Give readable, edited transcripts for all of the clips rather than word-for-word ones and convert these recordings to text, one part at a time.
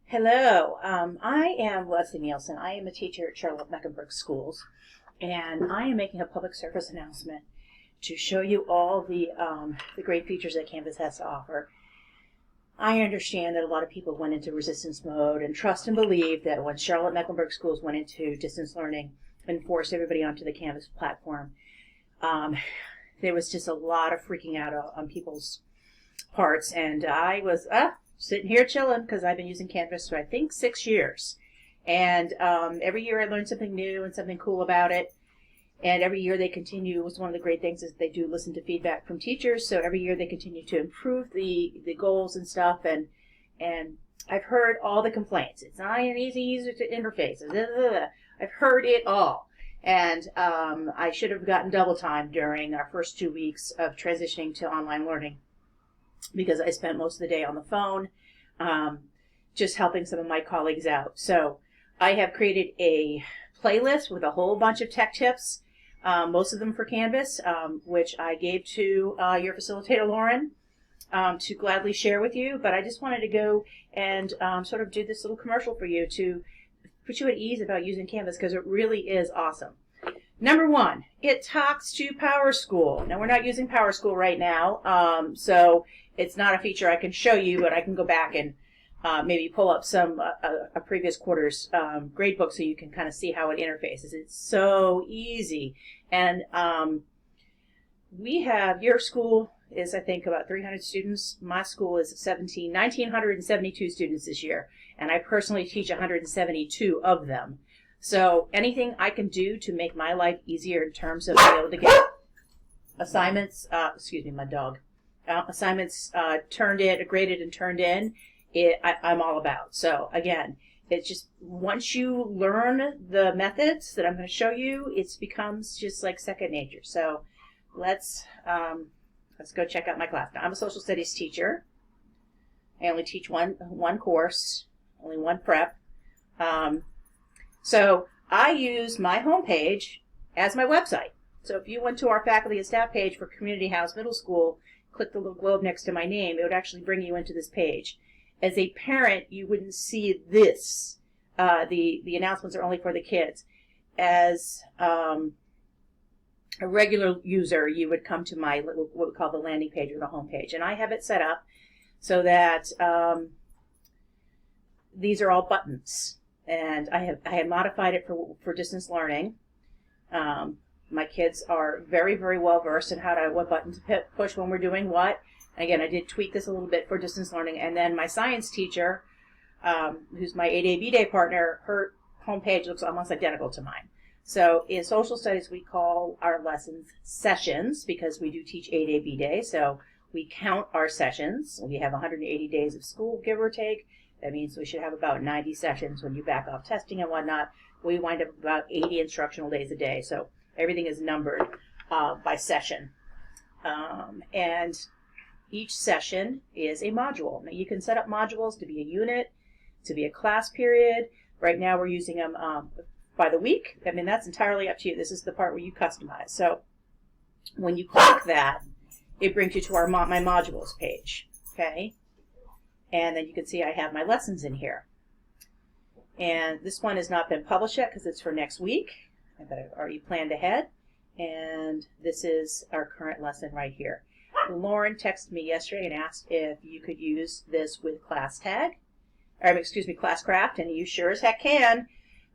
Hello, I am Leslie Nielsen. I am a teacher at Charlotte Mecklenburg Schools, and I am making a public service announcement to show you all the great features that Canvas has to offer. I understand that a lot of people went into resistance mode and trust and believe that when Charlotte Mecklenburg Schools went into distance learning and forced everybody onto the Canvas platform, there was just a lot of freaking out on people's parts, and I was sitting here chilling because I've been using Canvas for I think 6 years, and every year I learn something new and something cool about it. And every year they continue. One of the great things is they do listen to feedback from teachers, so every year they continue to improve the goals and stuff. And I've heard all the complaints. It's not an easy user to interface. I've heard it all. And I should have gotten double time during our first 2 weeks of transitioning to online learning, because I spent most of the day on the phone just helping some of my colleagues out. So I have created a playlist with a whole bunch of tech tips, most of them for Canvas, which I gave to your facilitator, Lauren, to gladly share with you. But I just wanted to go and sort of do this little commercial for you to put you at ease about using Canvas, because it really is awesome. Number one, it talks to PowerSchool. Now, we're not using PowerSchool right now, so it's not a feature I can show you, but I can go back and maybe pull up some a previous quarter's gradebook so you can kind of see how it interfaces. It's so easy. And we have, your school is, I think, about 300 students. My school is 1,972 students this year, and I personally teach 172 of them. So anything I can do to make my life easier in terms of being able to get assignments, excuse me, my dog, assignments graded and turned in, I'm all about. So again, it's just, once you learn the methods that I'm going to show you, it becomes just like second nature. So let's go check out my class. Now, I'm a social studies teacher. I only teach one course, only one prep. So I use my homepage as my website. So if you went to our faculty and staff page for Community House Middle School, click the little globe next to my name, it would actually bring you into this page. As a parent, you wouldn't see this. The announcements are only for the kids. As a regular user, you would come to my what we call the landing page or the home page. And I have it set up so that these are all buttons. And I have modified it for distance learning. My kids are very, very well versed in what button to push when we're doing what. And again, I did tweak this a little bit for distance learning. And then my science teacher, who's my 8A B-Day partner, her homepage looks almost identical to mine. So in social studies, we call our lessons sessions because we do teach 8A B-Day. So we count our sessions. We have 180 days of school, give or take. That means we should have about 90 sessions when you back off testing and whatnot. We wind up about 80 instructional days a day. So everything is numbered by session. And each session is a module. Now, you can set up modules to be a unit, to be a class period. Right now we're using them by the week. I mean, that's entirely up to you. This is the part where you customize. So when you click that, it brings you to my modules page. Okay? And then you can see I have my lessons in here. And this one has not been published yet because it's for next week. I've already planned ahead. And this is our current lesson right here. Lauren texted me yesterday and asked if you could use this with Classcraft, and you sure as heck can.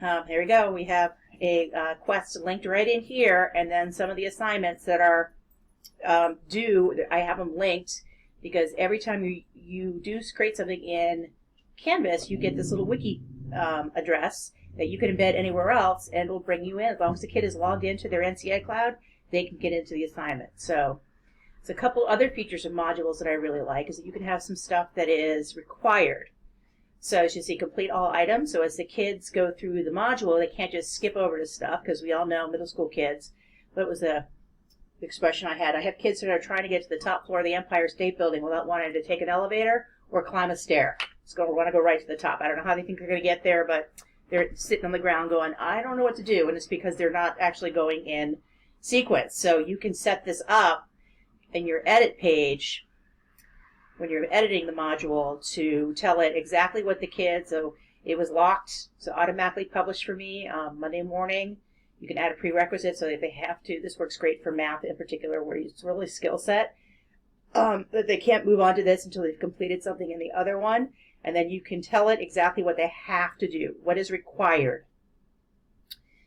There we go. We have a quest linked right in here, and then some of the assignments that are due, I have them linked, because every time you do create something in Canvas, you get this little wiki address that you can embed anywhere else, and it'll bring you in. As long as the kid is logged into their NCI cloud, they can get into the assignment. So it's a couple other features of modules that I really like is that you can have some stuff that is required. So as you see, complete all items. So as the kids go through the module, they can't just skip over to stuff, because we all know middle school kids. What was the expression I had? I have kids that are trying to get to the top floor of the Empire State Building without wanting to take an elevator or climb a stair. Want to go right to the top. I don't know how they think they're going to get there, but they're sitting on the ground going, I don't know what to do. And it's because they're not actually going in sequence. So you can set this up in your edit page when you're editing the module to tell it exactly what the kids, so it was locked, so automatically published for me Monday morning. You can add a prerequisite so that they have to. This works great for math in particular, where it's really skill set. That they can't move on to this until they've completed something in the other one. And then you can tell it exactly what they have to do, what is required.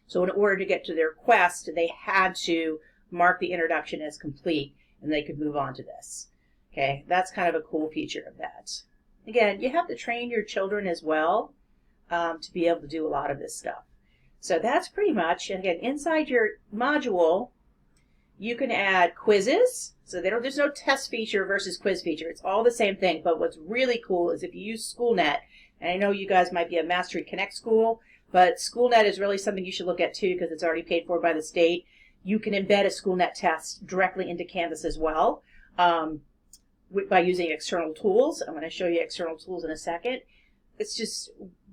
So in order to get to their quest, they had to mark the introduction as complete, and they could move on to this. Okay, that's kind of a cool feature of that. Again, you have to train your children as well to be able to do a lot of this stuff. So that's pretty much, and again, inside your module, you can add quizzes. So there's no test feature versus quiz feature. It's all the same thing. But what's really cool is if you use SchoolNet, and I know you guys might be a Mastery Connect school, but SchoolNet is really something you should look at too because it's already paid for by the state. You can embed a SchoolNet test directly into Canvas as well by using external tools. I'm going to show you external tools in a second. It's just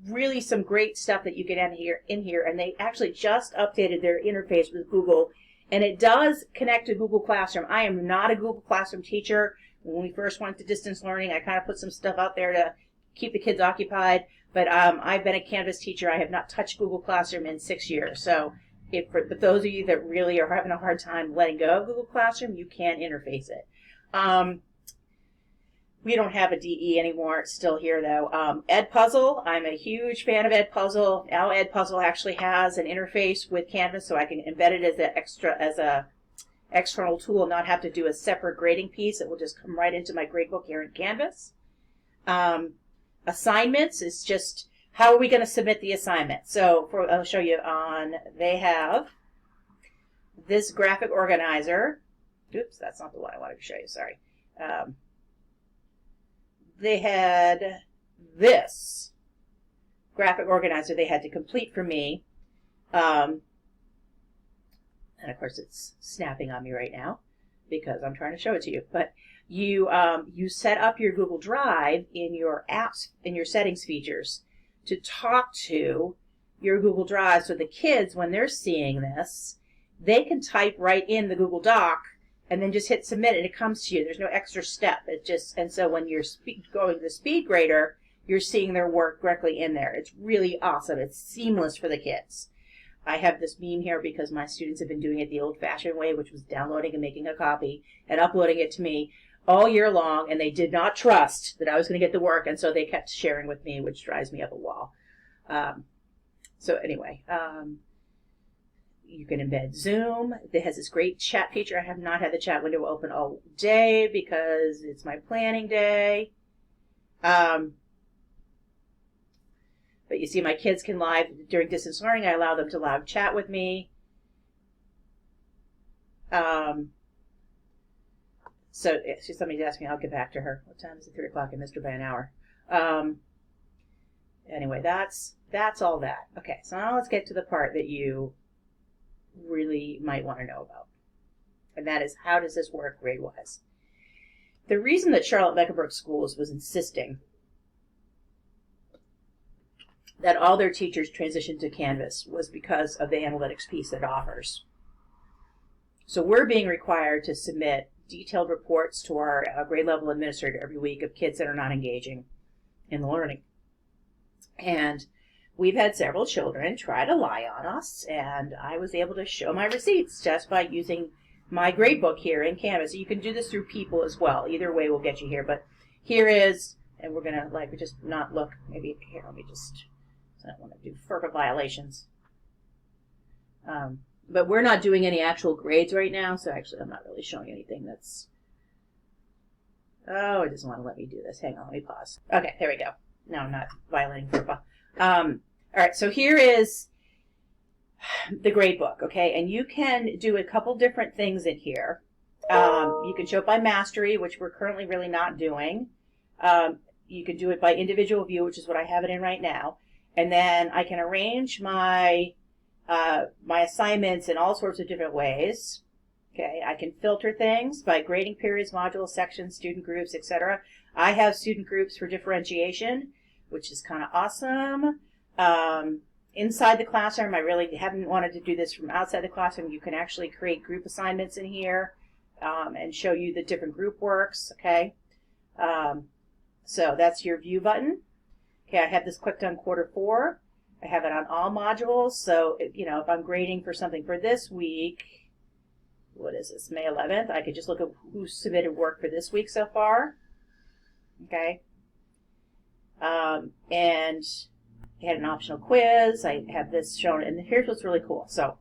really some great stuff that you can add in here. And they actually just updated their interface with Google. And it does connect to Google Classroom. I am not a Google Classroom teacher. When we first went to distance learning, I kind of put some stuff out there to keep the kids occupied. But I've been a Canvas teacher. I have not touched Google Classroom in 6 years. So for those of you that really are having a hard time letting go of Google Classroom, you can interface it. We don't have a DE anymore. It's still here, though. Edpuzzle, I'm a huge fan of Edpuzzle. Now Edpuzzle actually has an interface with Canvas, so I can embed it as a external tool and not have to do a separate grading piece. It will just come right into my gradebook here in Canvas. Assignments is just, how are we going to submit the assignment? So I'll show you they have this graphic organizer. Oops, that's not the one I wanted to show you, sorry. They had this graphic organizer they had to complete for me. And of course it's snapping on me right now because I'm trying to show it to you. But you set up your Google Drive in your apps, in your settings features to talk to your Google Drive so the kids, when they're seeing this, they can type right in the Google Doc and then just hit submit and it comes to you. There's no extra step. And so when you're going to the speed grader, you're seeing their work directly in there. It's really awesome. It's seamless for the kids. I have this meme here because my students have been doing it the old-fashioned way, which was downloading and making a copy and uploading it to me all year long, and they did not trust that I was going to get the work, and so they kept sharing with me, which drives me up a wall. So anyway, you can embed Zoom. It has this great chat feature. I have not had the chat window open all day because it's my planning day. But you see my kids can live, during distance learning, I allow them to live chat with me. So somebody asked me, I'll get back to her. What time is it? 3 o'clock. I missed her by an hour. Anyway, that's all that. Okay, so now let's get to the part that you really might want to know about. And that is, how does this work grade-wise? The reason that Charlotte Mecklenburg Schools was insisting that all their teachers transition to Canvas was because of the analytics piece that it offers. So we're being required to submit detailed reports to our grade level administrator every week of kids that are not engaging in the learning. And we've had several children try to lie on us, and I was able to show my receipts just by using my gradebook here in Canvas. So you can do this through People as well. Either way will get you here. But here is, and we're going to just not look, maybe here, let me just, I don't want to do FERPA violations. But we're not doing any actual grades right now, so actually I'm not really showing anything that's... Oh, it doesn't want to let me do this. Hang on, let me pause. Okay, there we go. No, I'm not violating FERPA. All right, so here is the grade book, okay? And you can do a couple different things in here. You can show it by mastery, which we're currently really not doing. You can do it by individual view, which is what I have it in right now. And then I can arrange my my assignments in all sorts of different ways. Okay, I can filter things by grading periods, modules, sections, student groups, etc. I have student groups for differentiation, which is kind of awesome. Inside the classroom, I really haven't wanted to do this from outside the classroom. You can actually create group assignments in here and show you the different group works. Okay, So that's your view button. Okay, I have this clicked on quarter 4. I have it on all modules. So, if I'm grading for something for this week, what is this, May 11th, I could just look at who submitted work for this week so far. Okay. And I had an optional quiz. I have this shown, and here's what's really cool. So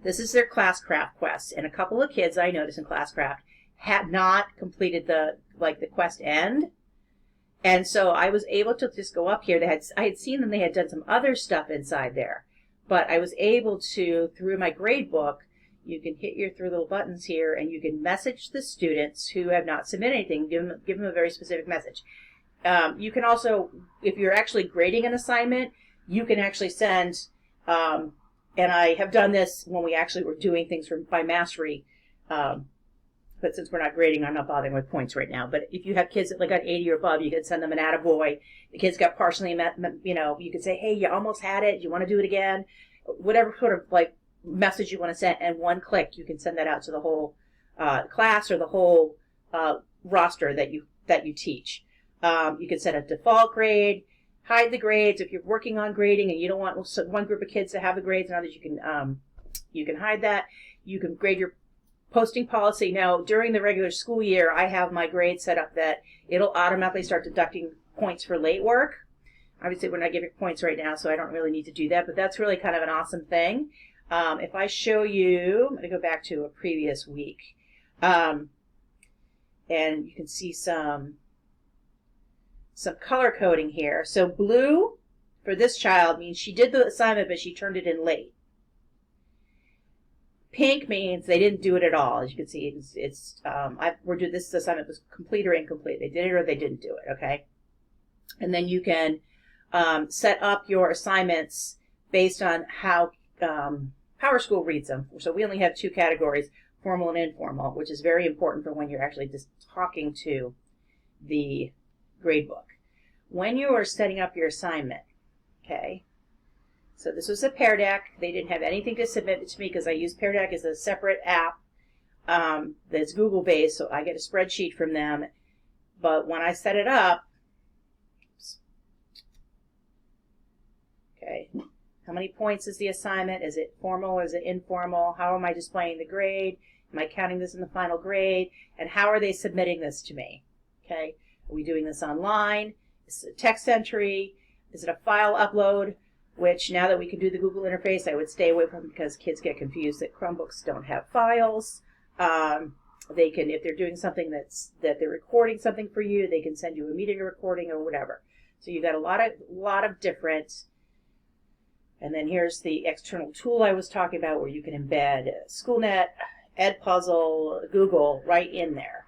this is their Classcraft quest, and a couple of kids I noticed in Classcraft had not completed the quest end. And so I was able to just go up here. I had seen them, they had done some other stuff inside there. But I was able to, through my grade book, you can hit your 3 little buttons here, and you can message the students who have not submitted anything, give them a very specific message. You can also, if you're actually grading an assignment, you can actually send, and I have done this when we actually were doing things by mastery, but since we're not grading, I'm not bothering with points right now. But if you have kids that got 80 or above, you could send them an attaboy. The kids got partially met, you could say, hey, you almost had it. Do you want to do it again? Whatever sort of message you want to send, and one click, you can send that out to the whole class or the whole roster that you teach. You can set a default grade, hide the grades. If you're working on grading and you don't want one group of kids to have the grades and others, you can hide that. You can grade your posting policy. Now, during the regular school year, I have my grade set up that it'll automatically start deducting points for late work. Obviously, we're not giving points right now, so I don't really need to do that, but that's really kind of an awesome thing. If I show you, I'm going to go back to a previous week, and you can see some color coding here. So blue for this child means she did the assignment, but she turned it in late. Pink means they didn't do it at all. As you can see, this assignment was complete or incomplete. They did it or they didn't do it, okay? And then you can set up your assignments based on how PowerSchool reads them. So we only have 2 categories, formal and informal, which is very important for when you're actually just talking to the gradebook. When you are setting up your assignment, okay, so this was a Pear Deck. They didn't have anything to submit to me because I use Pear Deck as a separate app that's Google-based, so I get a spreadsheet from them. But when I set it up, okay, how many points is the assignment? Is it formal? Is it informal? How am I displaying the grade? Am I counting this in the final grade? And how are they submitting this to me? Okay, are we doing this online? Is it a text entry? Is it a file upload? Which, now that we can do the Google interface, I would stay away from because kids get confused that Chromebooks don't have files. They can, if they're doing something that they're recording something for you, they can send you a meeting recording or whatever. So you've got a lot of different. And then here's the external tool I was talking about, where you can embed SchoolNet, Edpuzzle, Google right in there.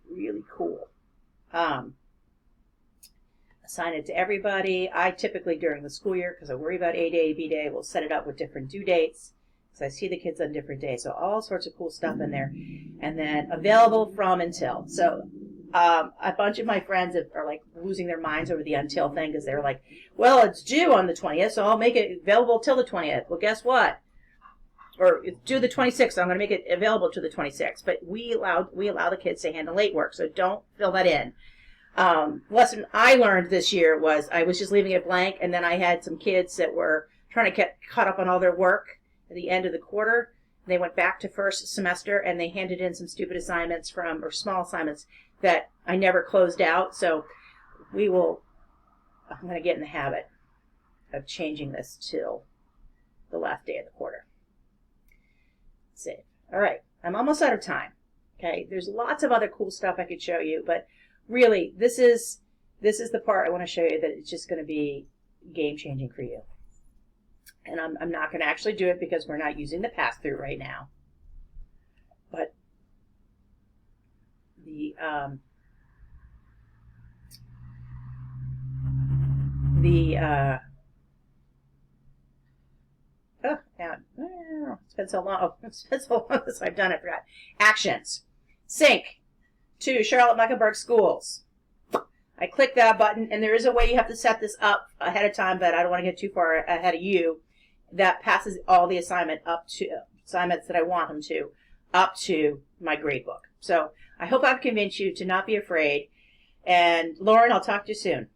Really cool. Assign it to everybody. I typically, during the school year, because I worry about A Day, B Day, will set it up with different due dates, because I see the kids on different days. So all sorts of cool stuff in there. And then available from until. So a bunch of my friends are losing their minds over the until thing, because they're like, well, it's due on the 20th, so I'll make it available till the 20th. Well, guess what? Or it's due the 26th, so I'm going to make it available to the 26th. But we allow the kids to handle late work, so don't fill that in. Lesson I learned this year was I was just leaving it blank, and then I had some kids that were trying to get caught up on all their work at the end of the quarter. They went back to first semester, and they handed in some stupid assignments or small assignments that I never closed out. So I'm going to get in the habit of changing this till the last day of the quarter. Save. All right, I'm almost out of time. Okay, there's lots of other cool stuff I could show you, but really, this is the part I want to show you that it's just going to be game-changing for you. And I'm not going to actually do it because we're not using the pass-through right now. But it's been so long. It's been so long since I've done it. I forgot. Actions. Sync to Charlotte Mecklenburg Schools. I click that button, and there is a way you have to set this up ahead of time, but I don't want to get too far ahead of you. That passes all the assignments that I want them to. up to my grade book. So I hope I've convinced you to not be afraid. And Lauren, I'll talk to you soon.